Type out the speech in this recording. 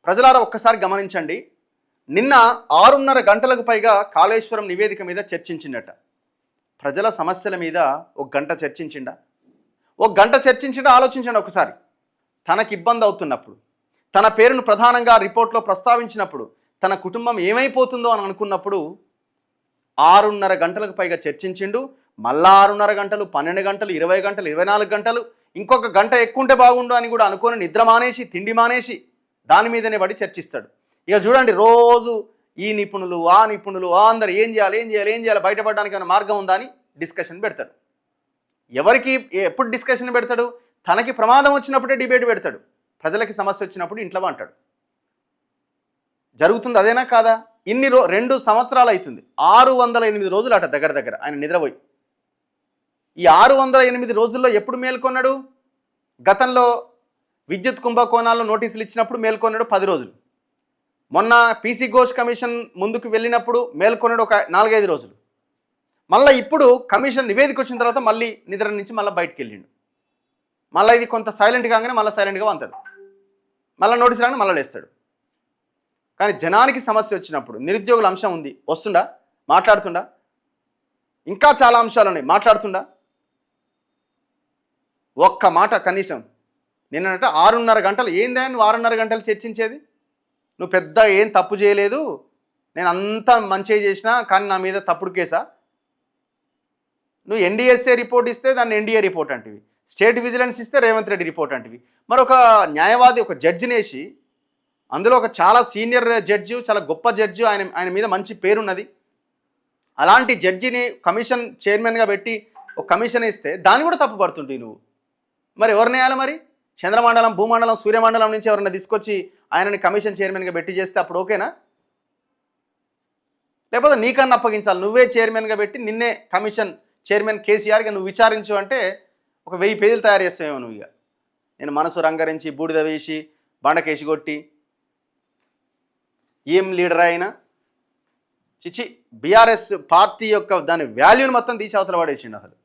ప్రజలారా ఒక్కసారి గమనించండి. నిన్న 6:30 గంటలకు పైగా కాళేశ్వరం నివేదిక మీద చర్చించిందట. ప్రజల సమస్యల మీద ఒక గంట చర్చించిండా? ఒక గంట చర్చించిండా? ఆలోచించండి ఒకసారి. తనకి ఇబ్బంది అవుతున్నప్పుడు, తన పేరును ప్రధానంగా రిపోర్ట్లో ప్రస్తావించినప్పుడు, తన కుటుంబం ఏమైపోతుందో అని అనుకున్నప్పుడు 6:30 గంటలకు పైగా చర్చించిండు. మళ్ళా 6:30 గంటలు, 12 గంటలు, 20 గంటలు, 24 గంటలు, ఇంకొక గంట ఎక్కువ ఉంటే బాగుండు అని కూడా అనుకొని నిద్ర మానేసి, తిండి మానేసి దాని మీదనే పడి చర్చిస్తాడు. ఇక చూడండి, రోజు ఈ నిపుణులు, ఆ నిపుణులు, అందరు ఏం చేయాలి బయటపడడానికి ఏమైనా మార్గం ఉందా అని డిస్కషన్ పెడతాడు. ఎవరికి ఎప్పుడు డిస్కషన్ పెడతాడు? తనకి ప్రమాదం వచ్చినప్పుడే డిబేట్ పెడతాడు. ప్రజలకి సమస్య వచ్చినప్పుడు ఇంట్లో అంటాడు. జరుగుతుంది అదేనా కాదా? 2 సంవత్సరాలు అవుతుంది. 608 రోజులు అట దగ్గర ఆయన నిద్రపోయి. ఈ 608 రోజుల్లో ఎప్పుడు మేల్కొన్నాడు? గతంలో విద్యుత్ కుంభకోణాల్లో నోటీసులు ఇచ్చినప్పుడు మేల్కొన్నాడు 10 రోజులు. మొన్న పీసీ ఘోష్ కమిషన్ ముందుకు వెళ్ళినప్పుడు మేల్కొన్నాడు ఒక 4-5 రోజులు. మళ్ళీ ఇప్పుడు కమిషన్ నివేదిక వచ్చిన తర్వాత మళ్ళీ నిద్ర నుంచి మళ్ళీ బయటికి వెళ్ళిండు. మళ్ళీ ఇది కొంత సైలెంట్ కాగానే మళ్ళీ సైలెంట్గా వంతాడు. మళ్ళీ నోటీసు రాగానే మళ్ళీ లేస్తాడు. కానీ జనానికి సమస్య వచ్చినప్పుడు, నిరుద్యోగుల అంశం ఉంది, వస్తుండా? మాట్లాడుతుండా? ఇంకా చాలా అంశాలు ఉన్నాయి, మాట్లాడుతుండా? ఒక్క మాట కనీసం. నిన్నట 6:30 గంటలు ఏందా నువ్వు 6:30 గంటలు చర్చించేది? నువ్వు పెద్ద ఏం తప్పు చేయలేదు, నేను అంతా మంచిగా చేసినా కానీ నా మీద తప్పుడు కేసా? నువ్వు ఎన్డీఎస్ఏ రిపోర్ట్ ఇస్తే దాన్ని ఎన్డీఏ రిపోర్ట్ అంటివి, స్టేట్ విజిలెన్స్ ఇస్తే రేవంత్ రెడ్డి రిపోర్ట్ అంటివి. మరి ఒక న్యాయవాది, ఒక జడ్జినేసి, అందులో ఒక చాలా సీనియర్ జడ్జి, చాలా గొప్ప జడ్జి, ఆయన మీద మంచి పేరున్నది, అలాంటి జడ్జిని కమిషన్ చైర్మన్గా పెట్టి ఒక కమిషన్ ఇస్తే దాన్ని కూడా తప్పు పడుతుంటాయి నువ్వు. మరి ఎవరిని వేయాలి? మరి చంద్రమండలం, భూమండలం, సూర్యమండలం నుంచి ఎవరన్నా తీసుకొచ్చి ఆయనని కమిషన్ చైర్మన్గా పెట్టి చేస్తే అప్పుడు ఓకేనా? లేకపోతే నీకన్నా అప్పగించాలి, నువ్వే చైర్మన్గా పెట్టి నిన్నే కమిషన్ చైర్మన్ కేసీఆర్గా నువ్వు విచారించు అంటే ఒక 1000 పేజీలు తయారు చేస్తావేమో నువ్వు. ఇక నేను మనసు రంగరించి, బూడిద వేసి, బండకేసి కొట్టి ఏం లీడర్ అయినా చిచి బీఆర్ఎస్ పార్టీ యొక్క దాని వాల్యూని మొత్తం తీసి అవతల పడేసిండు అసలు.